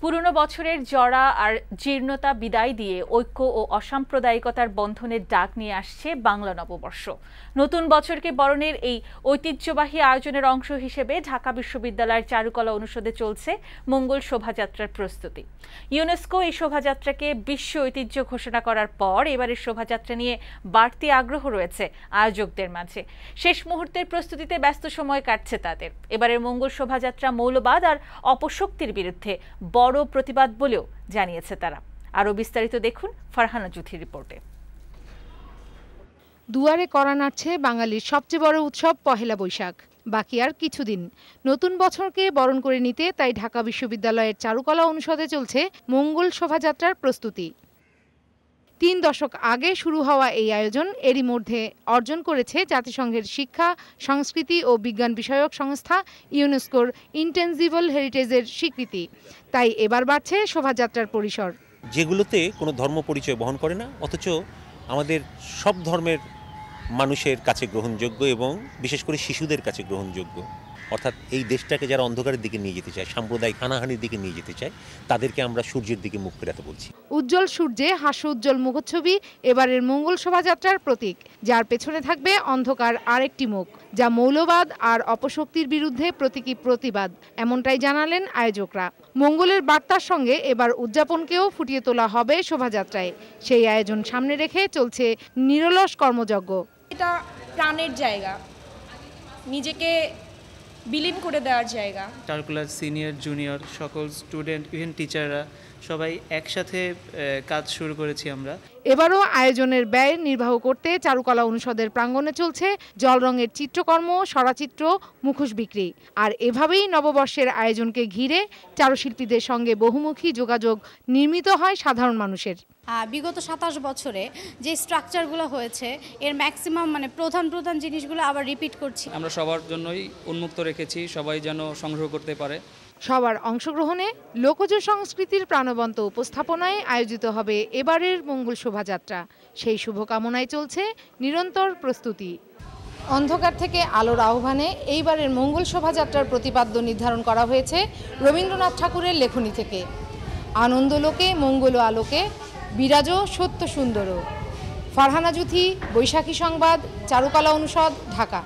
পুরনো বছরের জড়া আর জীর্ণতা বিদায় দিয়ে ঐক্য ও অসাম্প্রদায়িকতার বন্ধনের ডাক নিয়ে আসছে বাংলা নববর্ষ। নতুন বছরকে বরণের এই ঐতিহ্যবাহী আয়োজনের অংশ হিসেবে ঢাকা বিশ্ববিদ্যালয়ের চারুকলা অনুষদে চলছে মঙ্গল শোভাযাত্রার প্রস্তুতি। ইউনেস্কো এই শোভাযাত্রাকে বিশ্ব ঐতিহ্য ঘোষণা করার পর এবারের শোভাযাত্রা নিয়ে বাড়তি আগ্রহ রয়েছে আয়োজকদের মাঝে। শেষ মুহূর্তের প্রস্তুতিতে ব্যস্ত সময় কাটছে তাদের। এবারের মঙ্গল শোভাযাত্রা মৌলবাদ আর অপশক্তির বিরুদ্ধে বড় প্রতিবাদ বলেও জানিয়েছে তারা। আরো বিস্তারিত দেখুন ফারহানা জুথির রিপোর্টে। দুয়ারে কড়া নাড়ছে বাঙালির সবচেয়ে বড় উৎসব পহেলা বৈশাখ। বাকি আর কিছুদিন নতুন বছরকে বরণ করে নিতে তাই ঢাকা বিশ্ববিদ্যালয়ের চারুকলা অনুষদে চলছে মঙ্গল শোভাযাত্রার প্রস্তুতি। ৩ দশক আগে শুরু হওয়া এই আয়োজন এরই মধ্যে অর্জন করেছে জাতিসংঘের শিক্ষা, সংস্কৃতি ও বিজ্ঞান বিষয়ক সংস্থা ইউনেস্কোর ইনটেনজিবল হেরিটেজের স্বীকৃতি। তাই এবার বাড়ছে শোভাযাত্রার পরিসর। যেগুলোতে কোনো ধর্ম পরিচয় বহন করে না, অথচ আমাদের সব ধর্মের মানুষের কাছে গ্রহণযোগ্য এবং বিশেষ করে শিশুদের কাছে গ্রহণযোগ্য, অর্থাৎ এই দেশটাকে যারা অন্ধকারের দিকে নিয়ে যেতে চায়, সাম্প্রদায়িক হানাহানির দিকে নিয়ে যেতে চায়, তাদেরকে আমরা সূর্যের দিকে মুখ ফেরাতে বলছি। উজ্জ্বল সূর্যে হাস্য উজ্জ্বল মুখচ্ছবি এবারের মঙ্গল শোভাযাত্রার প্রতীক, যার পেছনে থাকবে অন্ধকার আরেকটি মুখ, যা মৌলবাদ আর অপশক্তির বিরুদ্ধে প্রতীকী প্রতিবাদ। এমনটাই জানালেন আয়োজকরা। মঙ্গলের বার্তার সঙ্গে এবার উদযাপনকেও ফুটিয়ে তোলা হবে শোভাযাত্রায়। সেই আয়োজন সামনে রেখে চলছে নিরলস কর্মযজ্ঞ। এটা প্রাণের জায়গা, নিজেকে বিলীন করে দেওয়ার জায়গা। চারুকলার সিনিয়র জুনিয়র সকল স্টুডেন্ট, ইভেন টিচাররা সবাই একসাথে কাজ শুরু করেছি আমরা। এবারও আয়োজনের ব্যয় নির্বাহ করতে চারুকলা অনুষদের প্রাঙ্গণে চলছে জল রঙের চিত্রকর্ম, সরাচিত্র, মুখোশ বিক্রি। আর এভাবেই নববর্ষের আয়োজনকে ঘিরে চারুশিল্পীদের সঙ্গে বহুমুখী যোগাযোগ নির্মিত হয় সাধারণ মানুষের। বিগত 27 বছরে যে স্ট্রাকচারগুলো হয়েছে এর ম্যাক্সিমাম প্রধান জিনিসগুলো আবার রিপিট করছি। আমরা সবার জন্যই উন্মুক্ত রেখেছি, সবাই যেন সংগ্রহ করতে পারে। সবার অংশগ্রহণে লোকজ সংস্কৃতির প্রাণবন্ত উপস্থাপনায় আয়োজিত হবে এবারের মঙ্গল শোভাযাত্রা। সেই শুভকামনায় চলছে নিরন্তর প্রস্তুতি। অন্ধকার থেকে আলোর আহ্বানে এইবারের মঙ্গল শোভাযাত্রার প্রতিপাদ্য নির্ধারণ করা হয়েছে রবীন্দ্রনাথ ঠাকুরের লেখনী থেকে। আনন্দলোকে মঙ্গল আলোকে বিরাজো সত্য সুন্দর। ফারহানা জুথি, বৈশাখী সংবাদ, চারুকলা অনুষদ, ঢাকা।